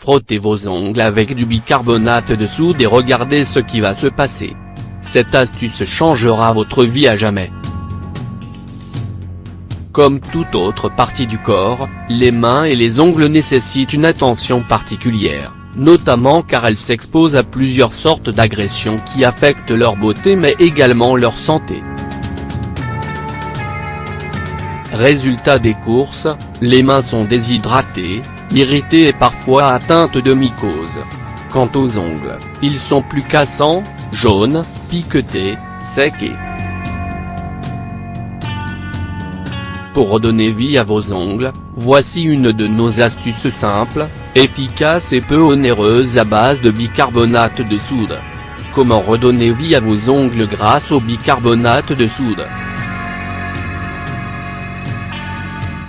Frottez vos ongles avec du bicarbonate de soude et regardez ce qui va se passer. Cette astuce changera votre vie à jamais. Comme toute autre partie du corps, les mains et les ongles nécessitent une attention particulière, notamment car elles s'exposent à plusieurs sortes d'agressions qui affectent leur beauté mais également leur santé. Résultat des courses, les mains sont déshydratées, irritées et parfois atteintes de mycose. Quant aux ongles, ils sont plus cassants, jaunes, piquetés, secs. Pour redonner vie à vos ongles, voici une de nos astuces simples, efficaces et peu onéreuses à base de bicarbonate de soude. Comment redonner vie à vos ongles grâce au bicarbonate de soude?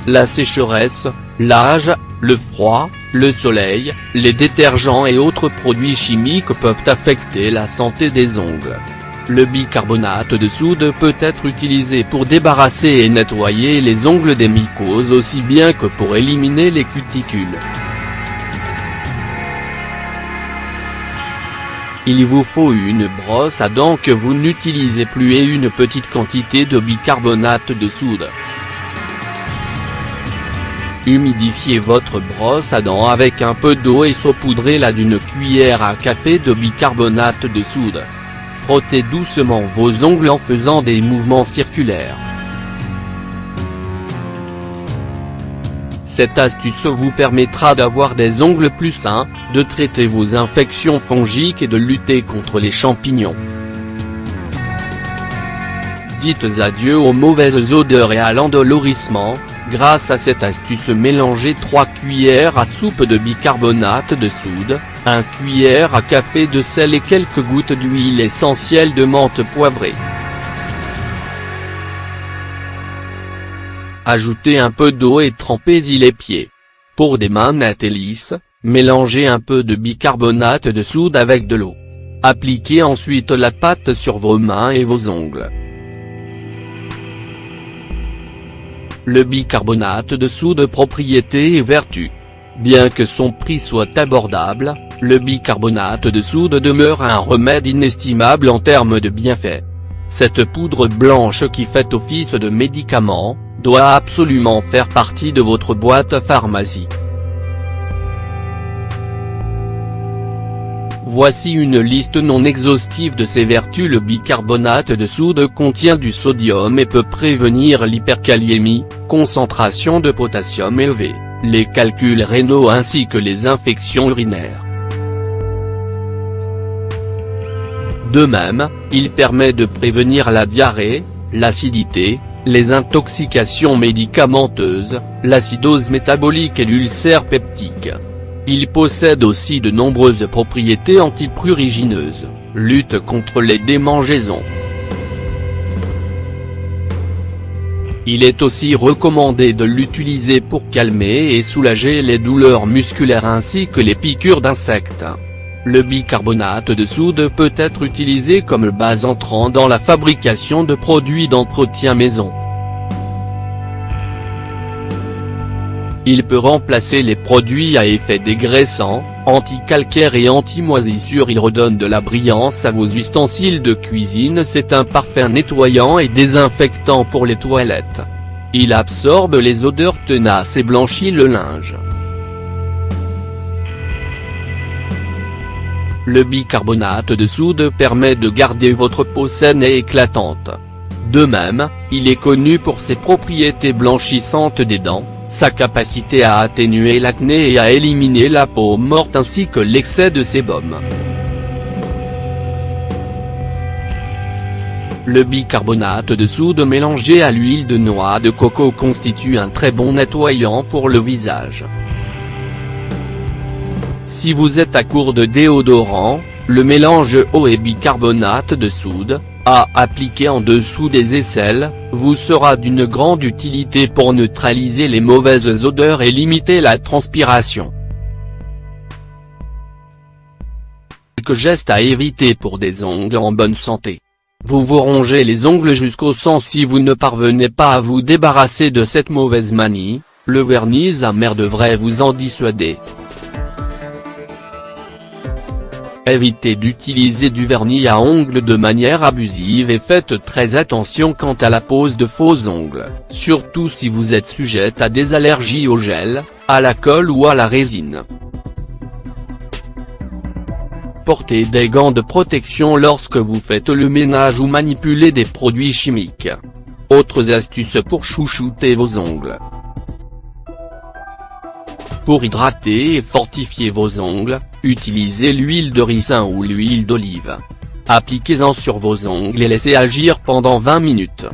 La sécheresse, l'âge, le froid, le soleil, les détergents et autres produits chimiques peuvent affecter la santé des ongles. Le bicarbonate de soude peut être utilisé pour débarrasser et nettoyer les ongles des mycoses aussi bien que pour éliminer les cuticules. Il vous faut une brosse à dents que vous n'utilisez plus et une petite quantité de bicarbonate de soude. Humidifiez votre brosse à dents avec un peu d'eau et saupoudrez-la d'une cuillère à café de bicarbonate de soude. Frottez doucement vos ongles en faisant des mouvements circulaires. Cette astuce vous permettra d'avoir des ongles plus sains, de traiter vos infections fongiques et de lutter contre les champignons. Dites adieu aux mauvaises odeurs et à l'endolorissement. Grâce à cette astuce, mélangez 3 cuillères à soupe de bicarbonate de soude, 1 cuillère à café de sel et quelques gouttes d'huile essentielle de menthe poivrée. Ajoutez un peu d'eau et trempez-y les pieds. Pour des mains nettes et lisses, mélangez un peu de bicarbonate de soude avec de l'eau. Appliquez ensuite la pâte sur vos mains et vos ongles. Le bicarbonate de soude, propriétés et vertus. Bien que son prix soit abordable, le bicarbonate de soude demeure un remède inestimable en termes de bienfaits. Cette poudre blanche qui fait office de médicament, doit absolument faire partie de votre boîte à pharmacie. Voici une liste non exhaustive de ses vertus. Le bicarbonate de soude contient du sodium et peut prévenir l'hyperkaliémie, concentration de potassium élevée, les calculs rénaux ainsi que les infections urinaires. De même, il permet de prévenir la diarrhée, l'acidité, les intoxications médicamenteuses, l'acidose métabolique et l'ulcère peptique. Il possède aussi de nombreuses propriétés antiprurigineuses, lutte contre les démangeaisons. Il est aussi recommandé de l'utiliser pour calmer et soulager les douleurs musculaires ainsi que les piqûres d'insectes. Le bicarbonate de soude peut être utilisé comme base entrant dans la fabrication de produits d'entretien maison. Il peut remplacer les produits à effet dégraissant, anti-calcaire et anti-moisissure. Il redonne de la brillance à vos ustensiles de cuisine. C'est un parfum nettoyant et désinfectant pour les toilettes. Il absorbe les odeurs tenaces et blanchit le linge. Le bicarbonate de soude permet de garder votre peau saine et éclatante. De même, il est connu pour ses propriétés blanchissantes des dents, sa capacité à atténuer l'acné et à éliminer la peau morte ainsi que l'excès de sébum. Le bicarbonate de soude mélangé à l'huile de noix de coco constitue un très bon nettoyant pour le visage. Si vous êtes à court de déodorant, le mélange eau et bicarbonate de soude, à appliquer en dessous des aisselles, vous sera d'une grande utilité pour neutraliser les mauvaises odeurs et limiter la transpiration. Quelques gestes à éviter pour des ongles en bonne santé. Vous vous rongez les ongles jusqu'au sang si vous ne parvenez pas à vous débarrasser de cette mauvaise manie, le vernis amer devrait vous en dissuader. Évitez d'utiliser du vernis à ongles de manière abusive et faites très attention quant à la pose de faux ongles, surtout si vous êtes sujette à des allergies au gel, à la colle ou à la résine. Portez des gants de protection lorsque vous faites le ménage ou manipulez des produits chimiques. Autres astuces pour chouchouter vos ongles. Pour hydrater et fortifier vos ongles, utilisez l'huile de ricin ou l'huile d'olive. Appliquez-en sur vos ongles et laissez agir pendant 20 minutes.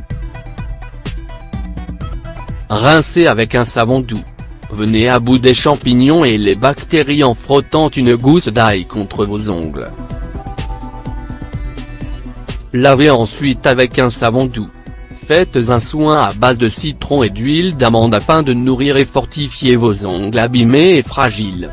Rincez avec un savon doux. Venez à bout des champignons et les bactéries en frottant une gousse d'ail contre vos ongles. Lavez ensuite avec un savon doux. Faites un soin à base de citron et d'huile d'amande afin de nourrir et fortifier vos ongles abîmés et fragiles.